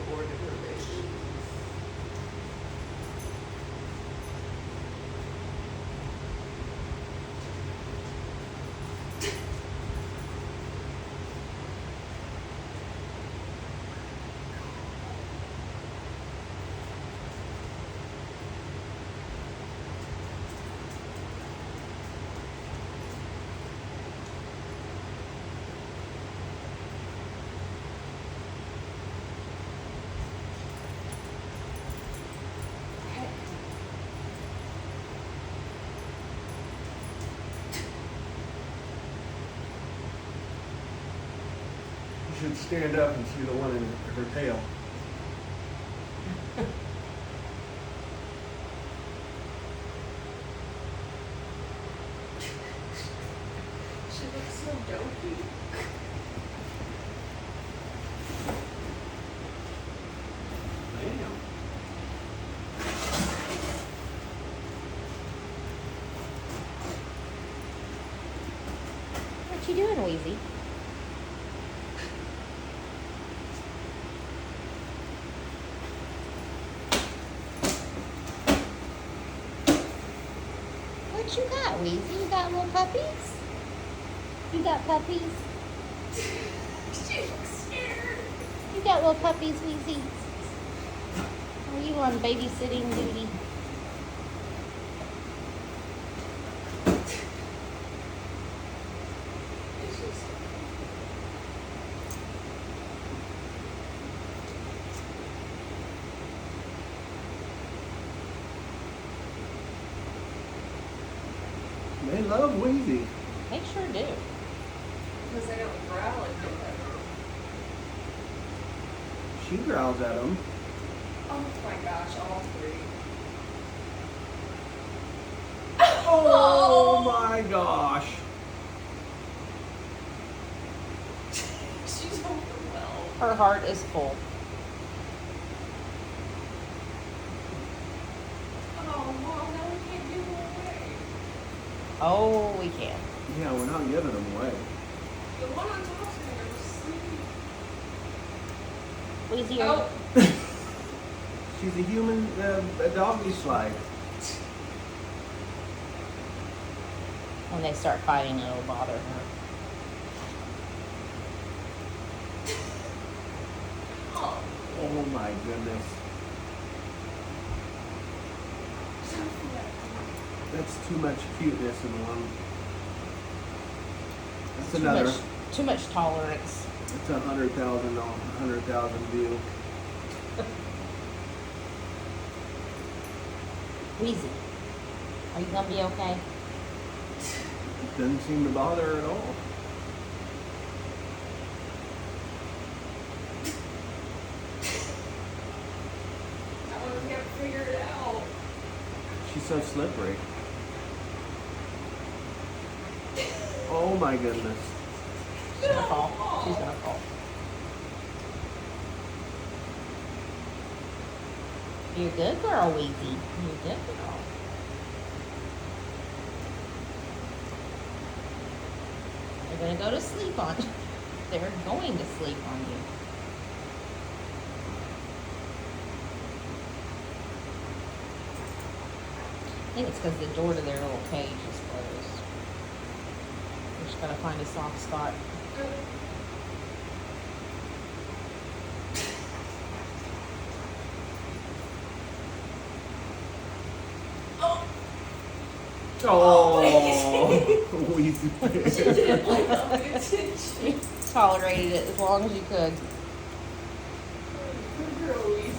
bored of her baby. You should stand up and see the one in her tail. She looks so dopey. Damn. What you doing, Wheezy? What you got, Wheezy? You got little puppies? You got puppies? She looks scared. You got little puppies, Wheezy? Are you on babysitting duty? It's just... They love Wheezy. They sure do. Because they don't growl like that. She growls at them. Oh my gosh, all three. Oh my gosh. She's overwhelmed. Her heart is full. Oh, Mom, now we can't give them away. Oh, we can. Yeah, we're not giving them away. The one on top's gonna go to sleep. Wheezy, Oh, She's a human, a doggy slide. when they start fighting, it'll bother her. oh. Oh my goodness. That's too much cuteness in one. That's another. Too much tolerance. It's 100,000 view. Wheezy, are you gonna be okay? Doesn't seem to bother her at all. I want to figure it out. She's so slippery. Oh my goodness. She's gonna fall. She's gonna fall. You're a good girl, Wheezy. You're a good girl. They're gonna go to sleep on you. They're going to sleep on you. I think it's because the door to their little cage is closed. We're just gonna find a soft spot. Oh, Wheezy. She didn't like all the attention. You tolerated it as long as you could. Good girl, Weezy.